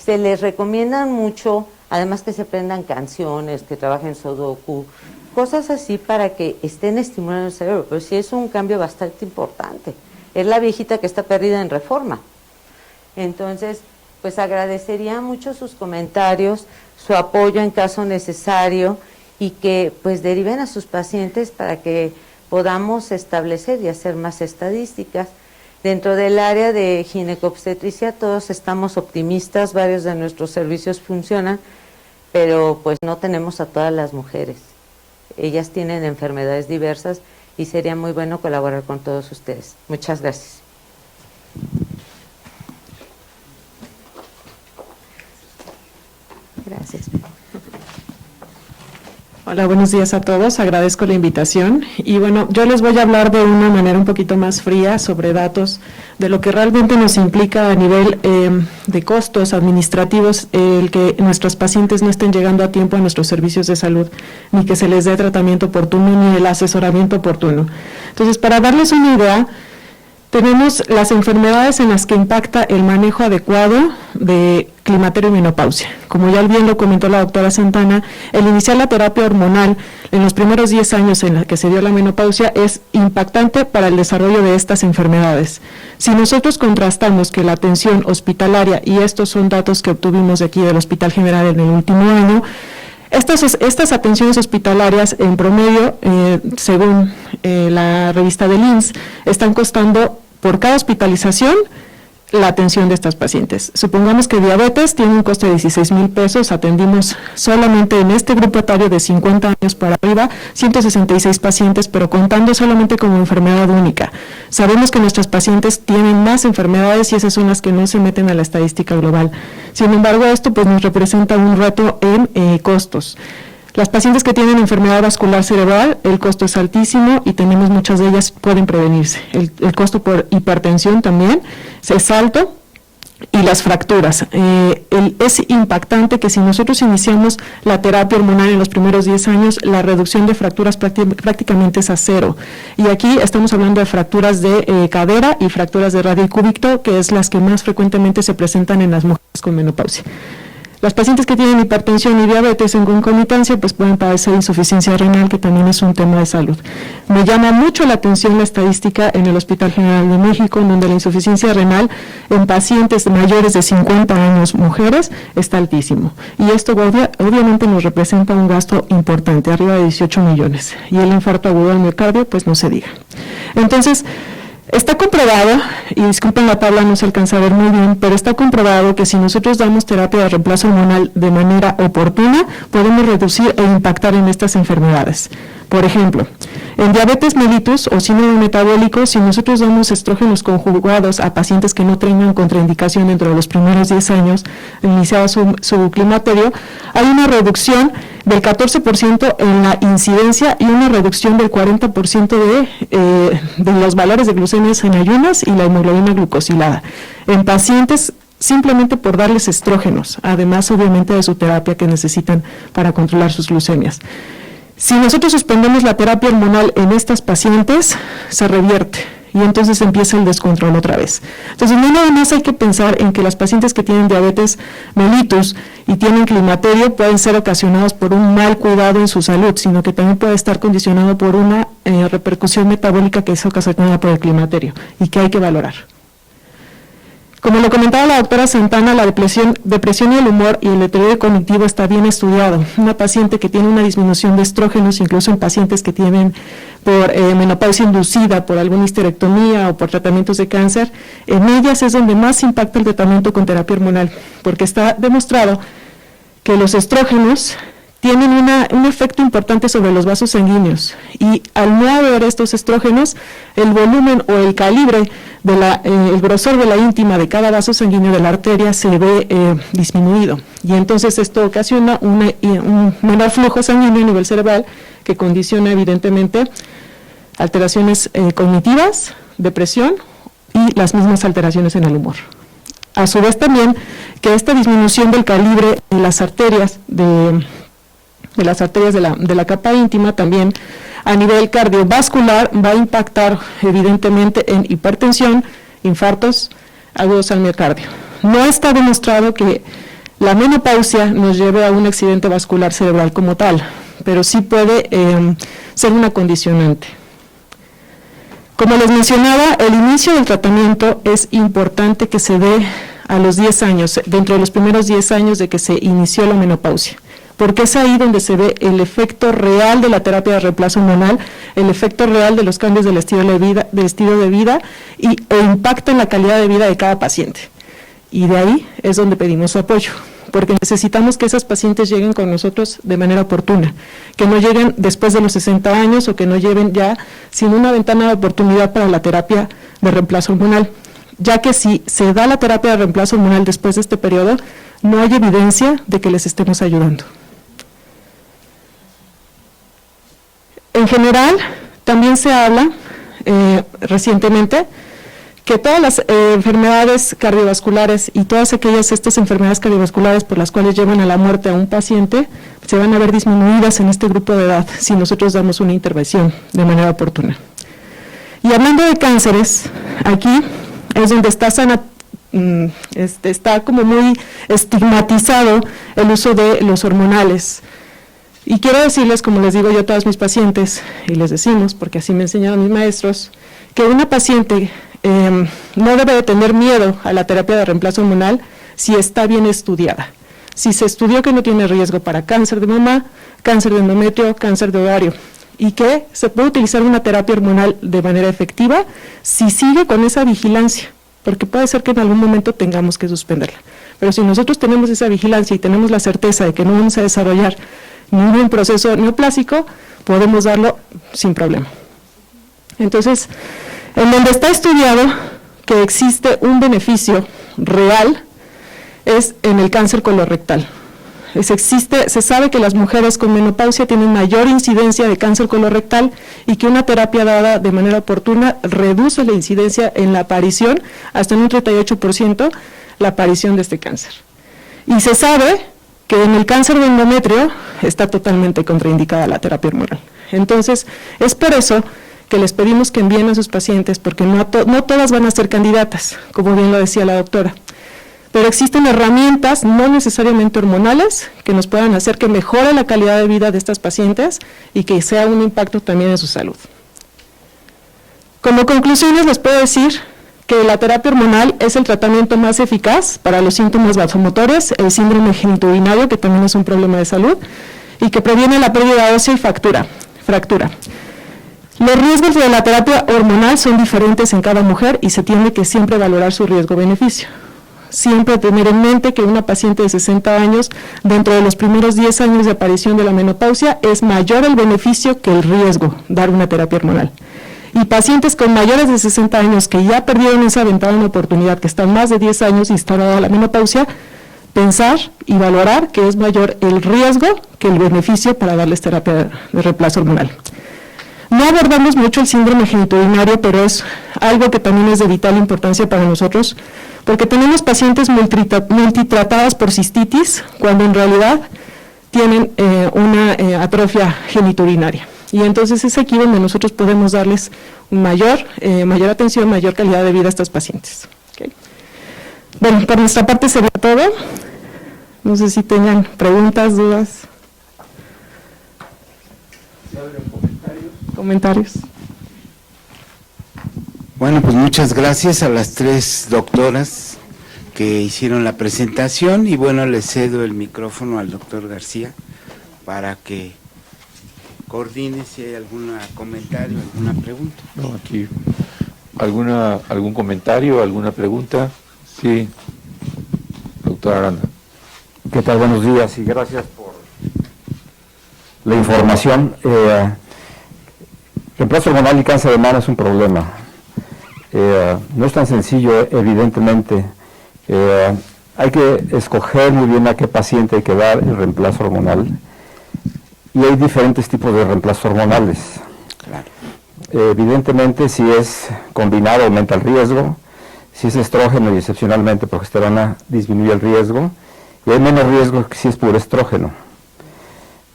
Se les recomiendan mucho, además que se aprendan canciones, que trabajen sudoku, cosas así para que estén estimulando el cerebro, pero sí es un cambio bastante importante. Es la viejita que está perdida en Reforma. Entonces, pues agradecería mucho sus comentarios, su apoyo en caso necesario y que pues deriven a sus pacientes para que podamos establecer y hacer más estadísticas. Dentro del área de ginecobstetricia todos estamos optimistas, varios de nuestros servicios funcionan, pero pues no tenemos a todas las mujeres. Ellas tienen enfermedades diversas y sería muy bueno colaborar con todos ustedes. Muchas gracias. Gracias. Hola, buenos días a todos. Agradezco la invitación. Y bueno, yo les voy a hablar de una manera un poquito más fría sobre datos de lo que realmente nos implica a nivel de costos administrativos el que nuestros pacientes no estén llegando a tiempo a nuestros servicios de salud, ni que se les dé tratamiento oportuno, ni el asesoramiento oportuno. Entonces, para darles una idea, tenemos las enfermedades en las que impacta el manejo adecuado de climaterio y menopausia. Como ya bien lo comentó la doctora Santana, el iniciar la terapia hormonal en los primeros 10 años en la que se dio la menopausia es impactante para el desarrollo de estas enfermedades. Si nosotros contrastamos que la atención hospitalaria, y estos son datos que obtuvimos de aquí del Hospital General en el último año, estas atenciones hospitalarias en promedio, según la revista del INSS, están costando por cada hospitalización la atención de estas pacientes. Supongamos que diabetes tiene un costo de 16,000 pesos, atendimos solamente en este grupo etario de 50 años para arriba, 166 pacientes, pero contando solamente como enfermedad única. Sabemos que nuestras pacientes tienen más enfermedades y esas son las que no se meten a la estadística global. Sin embargo, esto pues nos representa un reto en costos. Las pacientes que tienen enfermedad vascular cerebral, el costo es altísimo y tenemos muchas de ellas pueden prevenirse. El costo por hipertensión también es alto y las fracturas. Es impactante que si nosotros iniciamos la terapia hormonal en los primeros 10 años, la reducción de fracturas prácticamente es a cero. Y aquí estamos hablando de fracturas de cadera y fracturas de radio y cúbito, que es las que más frecuentemente se presentan en las mujeres con menopausia. Las pacientes que tienen hipertensión y diabetes en concomitancia pues pueden padecer insuficiencia renal, que también es un tema de salud. Me llama mucho la atención la estadística en el Hospital General de México, en donde la insuficiencia renal en pacientes mayores de 50 años, mujeres, está altísimo. Y esto obviamente nos representa un gasto importante, arriba de 18 millones. Y el infarto agudo al miocardio, pues no se diga. Entonces, está comprobado, y disculpen la tabla, no se alcanza a ver muy bien, pero está comprobado que si nosotros damos terapia de reemplazo hormonal de manera oportuna, podemos reducir e impactar en estas enfermedades. Por ejemplo, en diabetes mellitus o síndrome metabólico, si nosotros damos estrógenos conjugados a pacientes que no tengan contraindicación dentro de los primeros 10 años, iniciado su climaterio, hay una reducción del 14% en la incidencia y una reducción del 40% de los valores de glucemias en ayunas y la hemoglobina glucosilada en pacientes simplemente por darles estrógenos, además obviamente de su terapia que necesitan para controlar sus glucemias. Si nosotros suspendemos la terapia hormonal en estas pacientes, se revierte y entonces empieza el descontrol otra vez. Entonces, no nada más hay que pensar en que las pacientes que tienen diabetes mellitus y tienen climaterio pueden ser ocasionados por un mal cuidado en su salud, sino que también puede estar condicionado por una repercusión metabólica que es ocasionada por el climaterio y que hay que valorar. Como lo comentaba la doctora Santana, la depresión y el humor y el deterioro cognitivo está bien estudiado. Una paciente que tiene una disminución de estrógenos, incluso en pacientes que tienen por menopausia inducida, por alguna histerectomía o por tratamientos de cáncer, en ellas es donde más impacta el tratamiento con terapia hormonal, porque está demostrado que los estrógenos tienen un efecto importante sobre los vasos sanguíneos y al no haber estos estrógenos, el volumen o el calibre el grosor de la íntima de cada vaso sanguíneo de la arteria se ve disminuido y entonces esto ocasiona un menor flujo sanguíneo a nivel cerebral que condiciona evidentemente alteraciones cognitivas, depresión y las mismas alteraciones en el humor. A su vez también que esta disminución del calibre en las arterias de la capa íntima también a nivel cardiovascular va a impactar evidentemente en hipertensión, infartos agudos al miocardio. No está demostrado que la menopausia nos lleve a un accidente vascular cerebral como tal, pero sí puede ser una condicionante. Como les mencionaba, el inicio del tratamiento es importante que se dé a los 10 años, dentro de los primeros 10 años de que se inició la menopausia, porque es ahí donde se ve el efecto real de la terapia de reemplazo hormonal, el efecto real de los cambios del estilo de vida e impacta en la calidad de vida de cada paciente. Y de ahí es donde pedimos su apoyo, porque necesitamos que esas pacientes lleguen con nosotros de manera oportuna, que no lleguen después de los 60 años o que no lleguen ya sin una ventana de oportunidad para la terapia de reemplazo hormonal, ya que si se da la terapia de reemplazo hormonal después de este periodo, no hay evidencia de que les estemos ayudando. En general, también se habla recientemente que todas las enfermedades cardiovasculares y todas estas enfermedades cardiovasculares por las cuales llevan a la muerte a un paciente se van a ver disminuidas en este grupo de edad si nosotros damos una intervención de manera oportuna. Y hablando de cánceres, aquí es donde está como muy estigmatizado el uso de los hormonales. Y quiero decirles, como les digo yo a todos mis pacientes, y les decimos, porque así me enseñaron mis maestros, que una paciente no debe de tener miedo a la terapia de reemplazo hormonal si está bien estudiada. Si se estudió que no tiene riesgo para cáncer de mama, cáncer de endometrio, cáncer de ovario, y que se puede utilizar una terapia hormonal de manera efectiva si sigue con esa vigilancia, porque puede ser que en algún momento tengamos que suspenderla. Pero si nosotros tenemos esa vigilancia y tenemos la certeza de que no vamos a desarrollar ningún proceso neoplásico, podemos darlo sin problema. Entonces, en donde está estudiado que existe un beneficio real es en el cáncer colorectal. Se sabe que las mujeres con menopausia tienen mayor incidencia de cáncer colorectal y que una terapia dada de manera oportuna reduce la incidencia en la aparición, hasta en un 38%, la aparición de este cáncer. Y se sabe que en el cáncer de endometrio está totalmente contraindicada la terapia hormonal. Entonces, es por eso que les pedimos que envíen a sus pacientes, porque no todas van a ser candidatas, como bien lo decía la doctora. Pero existen herramientas, no necesariamente hormonales, que nos puedan hacer que mejore la calidad de vida de estas pacientes y que sea un impacto también en su salud. Como conclusiones les puedo decir que la terapia hormonal es el tratamiento más eficaz para los síntomas vasomotores, el síndrome genitourinario, que también es un problema de salud, y que previene la pérdida ósea y fractura. Los riesgos de la terapia hormonal son diferentes en cada mujer y se tiene que siempre valorar su riesgo-beneficio. Siempre tener en mente que una paciente de 60 años, dentro de los primeros 10 años de aparición de la menopausia, es mayor el beneficio que el riesgo dar una terapia hormonal. Y pacientes con mayores de 60 años que ya perdieron esa ventana de oportunidad, que están más de 10 años instalada la menopausia, pensar y valorar que es mayor el riesgo que el beneficio para darles terapia de reemplazo hormonal. No abordamos mucho el síndrome genitourinario, pero es algo que también es de vital importancia para nosotros, porque tenemos pacientes multitratadas por cistitis, cuando en realidad tienen una atrofia genitourinaria. Y entonces es aquí donde nosotros podemos darles mayor atención, mayor calidad de vida a estos pacientes. Okay. Bueno, por nuestra parte sería todo. No sé si tengan preguntas, dudas. Comentarios. Bueno, pues muchas gracias a las tres doctoras que hicieron la presentación y bueno, le cedo el micrófono al doctor García para que coordine si hay algún comentario, alguna pregunta. No, aquí, ¿algún comentario, alguna pregunta? Sí, doctora Aranda. ¿Qué tal? Buenos días y gracias por la información. Reemplazo hormonal y cáncer de mama es un problema. No es tan sencillo, evidentemente. Hay que escoger muy bien a qué paciente hay que dar el reemplazo hormonal. Y hay diferentes tipos de reemplazos hormonales. Claro. Evidentemente, si es combinado, aumenta el riesgo. Si es estrógeno y excepcionalmente progesterona, disminuye el riesgo. Y hay menos riesgo que si es puro estrógeno.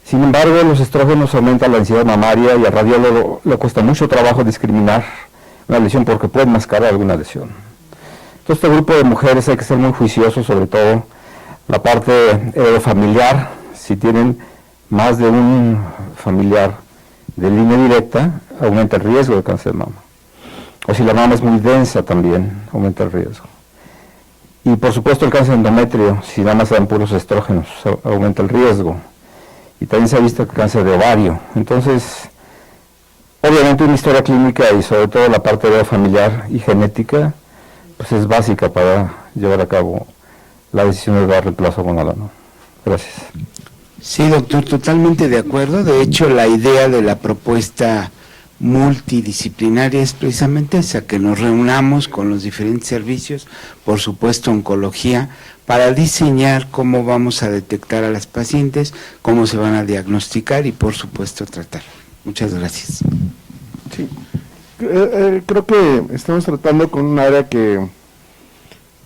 Sin embargo, los estrógenos aumentan la ansiedad mamaria y al radiólogo le cuesta mucho trabajo discriminar una lesión porque puede enmascarar alguna lesión. Entonces, este grupo de mujeres hay que ser muy juiciosos, sobre todo la parte familiar. Si tienen más de un familiar de línea directa, aumenta el riesgo de cáncer de mama. O si la mama es muy densa también, aumenta el riesgo. Y por supuesto el cáncer de endometrio, si nada más se dan puros estrógenos, aumenta el riesgo. Y también se ha visto el cáncer de ovario. Entonces, obviamente una historia clínica y sobre todo la parte de familiar y genética, pues es básica para llevar a cabo la decisión de dar reemplazo hormonal, ¿no? Gracias. Sí, doctor, totalmente de acuerdo. De hecho, la idea de la propuesta multidisciplinaria es precisamente esa, que nos reunamos con los diferentes servicios, por supuesto oncología, para diseñar cómo vamos a detectar a las pacientes, cómo se van a diagnosticar y por supuesto tratar. Muchas gracias. Sí, creo que estamos tratando con un área que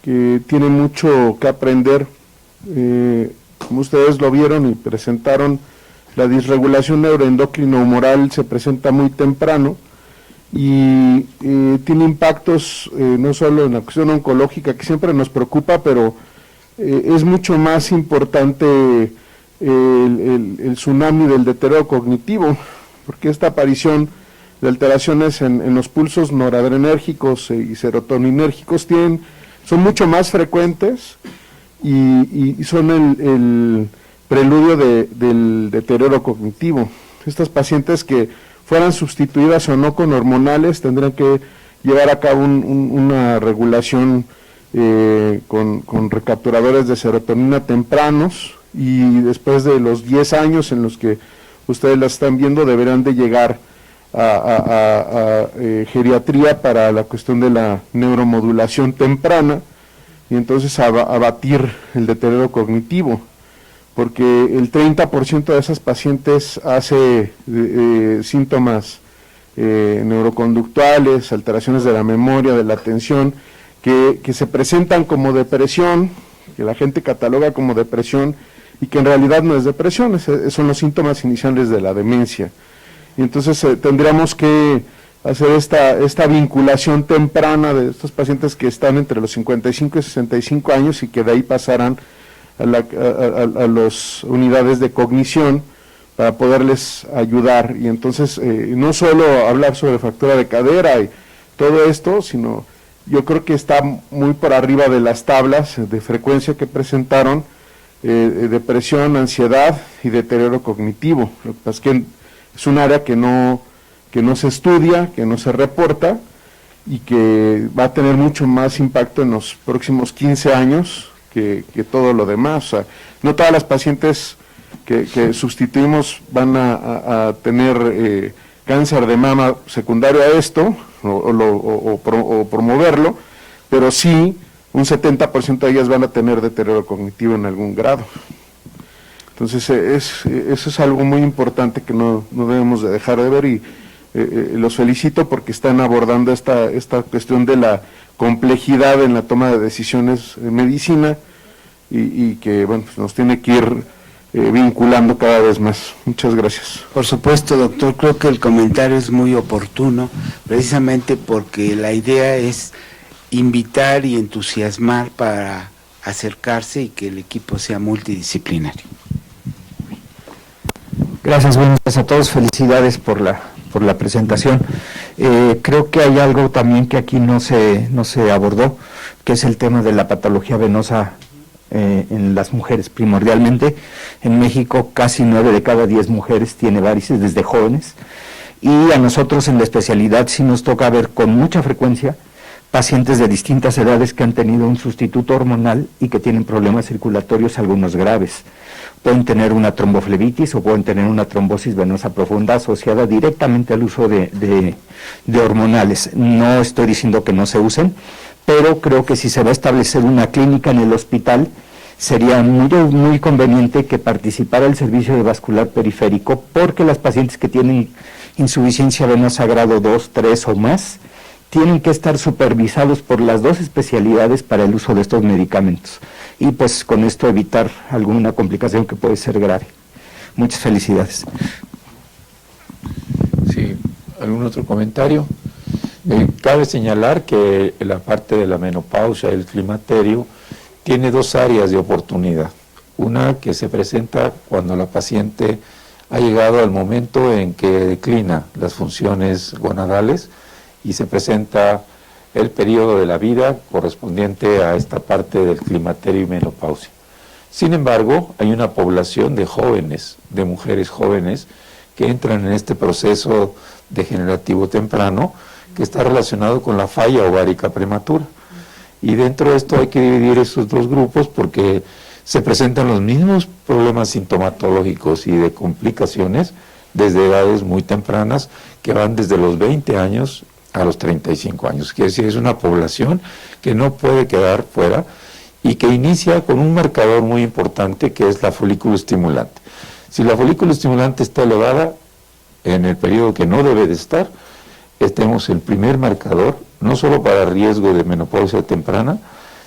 tiene mucho que aprender. Como ustedes lo vieron y presentaron, la disregulación neuroendocrino-humoral se presenta muy temprano y tiene impactos no solo en la cuestión oncológica, que siempre nos preocupa, pero es mucho más importante el tsunami del deterioro cognitivo, porque esta aparición de alteraciones en los pulsos noradrenérgicos y serotoninérgicos son mucho más frecuentes y son el preludio del deterioro cognitivo. Estas pacientes que fueran sustituidas o no con hormonales tendrían que llevar a cabo una regulación con recapturadores de serotonina tempranos, y después de los 10 años en los que ustedes las están viendo deberán de llegar a geriatría para la cuestión de la neuromodulación temprana y entonces abatir el deterioro cognitivo. porque el 30% de esas pacientes hace síntomas neuroconductuales, alteraciones de la memoria, de la atención, que se presentan como depresión, que la gente cataloga como depresión, y que en realidad no es depresión, son los síntomas iniciales de la demencia. Y entonces tendríamos que hacer esta vinculación temprana de estos pacientes que están entre los 55 y 65 años y que de ahí pasarán a las unidades de cognición para poderles ayudar. Y entonces no solo hablar sobre fractura de cadera y todo esto, sino yo creo que está muy por arriba de las tablas de frecuencia que presentaron depresión, ansiedad y deterioro cognitivo. Lo que pasa es que es un área que no se estudia, que no se reporta y que va a tener mucho más impacto en los próximos 15 años que todo lo demás. O sea, no todas las pacientes que sustituimos van a tener cáncer de mama secundario a esto o promoverlo, pero sí un 70% de ellas van a tener deterioro cognitivo en algún grado. Entonces eso es algo muy importante que no debemos de dejar de ver, y los felicito porque están abordando esta cuestión de la complejidad en la toma de decisiones en medicina y que bueno, pues nos tiene que ir vinculando cada vez más. Muchas gracias. Por supuesto, doctor, creo que el comentario es muy oportuno, precisamente porque la idea es invitar y entusiasmar para acercarse y que el equipo sea multidisciplinario. Gracias, buenos días a todos, felicidades por la presentación. Creo que hay algo también que aquí no se abordó, que es el tema de la patología venosa en las mujeres primordialmente. En México casi 9 de cada 10 mujeres tiene varices desde jóvenes, y a nosotros en la especialidad sí nos toca ver con mucha frecuencia pacientes de distintas edades que han tenido un sustituto hormonal y que tienen problemas circulatorios, algunos graves. Pueden tener una tromboflebitis o pueden tener una trombosis venosa profunda asociada directamente al uso de hormonales. No estoy diciendo que no se usen, pero creo que si se va a establecer una clínica en el hospital, sería muy conveniente que participara el servicio de vascular periférico, porque las pacientes que tienen insuficiencia venosa grado 2, 3 o más, tienen que estar supervisados por las dos especialidades para el uso de estos medicamentos, y pues con esto evitar alguna complicación que puede ser grave. Muchas felicidades. Sí, ¿algún otro comentario? Cabe señalar que la parte de la menopausia, el climaterio, tiene dos áreas de oportunidad. Una que se presenta cuando la paciente ha llegado al momento en que declina las funciones gonadales y se presenta el periodo de la vida correspondiente a esta parte del climaterio y menopausia. Sin embargo, hay una población de jóvenes, de mujeres jóvenes, que entran en este proceso degenerativo temprano, que está relacionado con la falla ovárica prematura. Y dentro de esto hay que dividir esos dos grupos porque se presentan los mismos problemas sintomatológicos y de complicaciones desde edades muy tempranas, que van desde los 20 años a los 35 años. Quiere decir, es una población que no puede quedar fuera y que inicia con un marcador muy importante, que es la folículo estimulante. Si la folículo estimulante está elevada en el periodo que no debe de estar, tenemos el primer marcador, no solo para riesgo de menopausia temprana,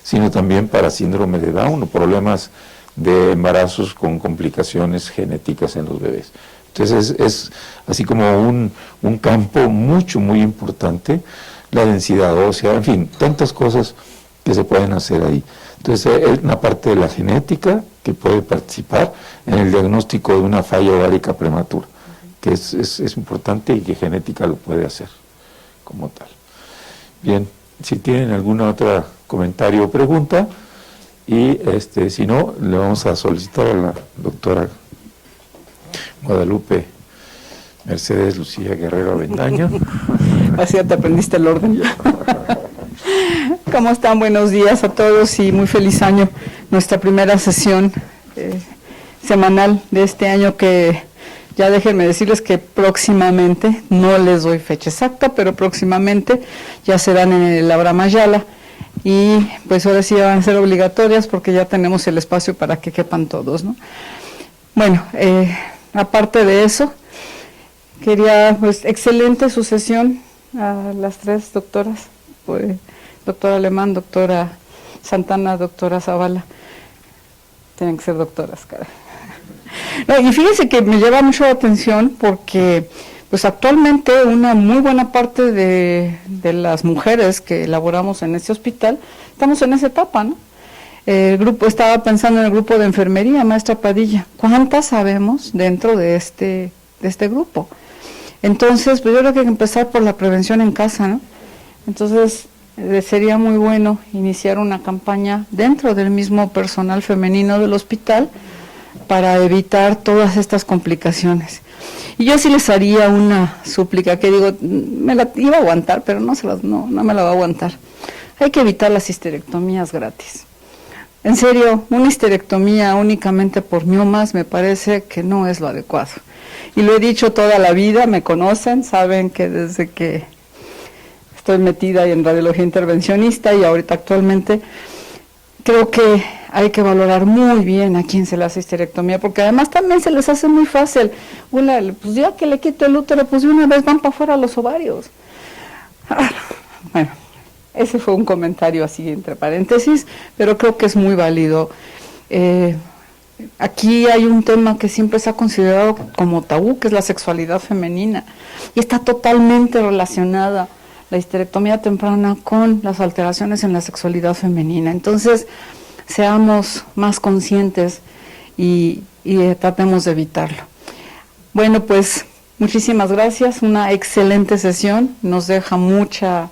sino también para síndrome de Down o problemas de embarazos con complicaciones genéticas en los bebés. Entonces es así como un campo muy importante, la densidad ósea, en fin, tantas cosas que se pueden hacer ahí. Entonces es una parte de la genética que puede participar en el diagnóstico de una falla ovárica prematura, que es importante y que genética lo puede hacer como tal. Bien, si tienen algún otro comentario o pregunta, y si no, le vamos a solicitar a la doctora Guadalupe Mercedes Lucía Guerrero Avendaño. Así ya te aprendiste el orden. ¿Cómo están? Buenos días a todos y muy feliz año. Nuestra primera sesión semanal de este año, que ya déjenme decirles que próximamente, no les doy fecha exacta, pero próximamente ya serán en el Abraham Ayala, y pues ahora sí van a ser obligatorias porque ya tenemos el espacio para que quepan todos, ¿no? Bueno, aparte de eso, quería, pues, excelente su sesión a las tres doctoras, pues, doctora Alemán, doctora Santana, doctora Zavala. Tienen que ser doctoras, caray. No, y fíjense que me lleva mucho la atención porque pues actualmente una muy buena parte de las mujeres que laboramos en este hospital estamos en esa etapa, ¿no? El grupo, estaba pensando en el grupo de enfermería, maestra Padilla, ¿cuántas sabemos dentro de este grupo? Entonces, pues yo creo que hay que empezar por la prevención en casa, ¿no? Entonces, sería muy bueno iniciar una campaña dentro del mismo personal femenino del hospital para evitar todas estas complicaciones. Y yo sí les haría una súplica, que digo, me la iba a aguantar, pero no me la va a aguantar. Hay que evitar las histerectomías gratis. En serio, una histerectomía únicamente por miomas me parece que no es lo adecuado. Y lo he dicho toda la vida, me conocen, saben que desde que estoy metida en radiología intervencionista y ahorita actualmente, creo que hay que valorar muy bien a quién se le hace histerectomía, porque además también se les hace muy fácil. Pues ya que le quito el útero, pues de una vez van para afuera los ovarios. Bueno, ese fue un comentario así entre paréntesis, pero creo que es muy válido. Aquí hay un tema que siempre se ha considerado como tabú, que es la sexualidad femenina, y está totalmente relacionada la histerectomía temprana con las alteraciones en la sexualidad femenina. Entonces, seamos más conscientes y tratemos de evitarlo. Bueno, pues muchísimas gracias, una excelente sesión, nos deja mucha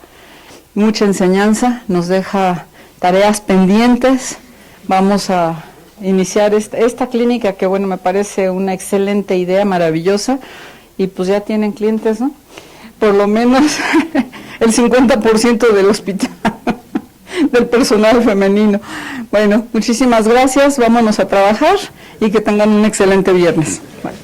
enseñanza, nos deja tareas pendientes. Vamos a iniciar esta clínica que, bueno, me parece una excelente idea, maravillosa, y pues ya tienen clientes, ¿no? Por lo menos el 50% del hospital, del personal femenino. Bueno, muchísimas gracias, vámonos a trabajar y que tengan un excelente viernes. Bueno.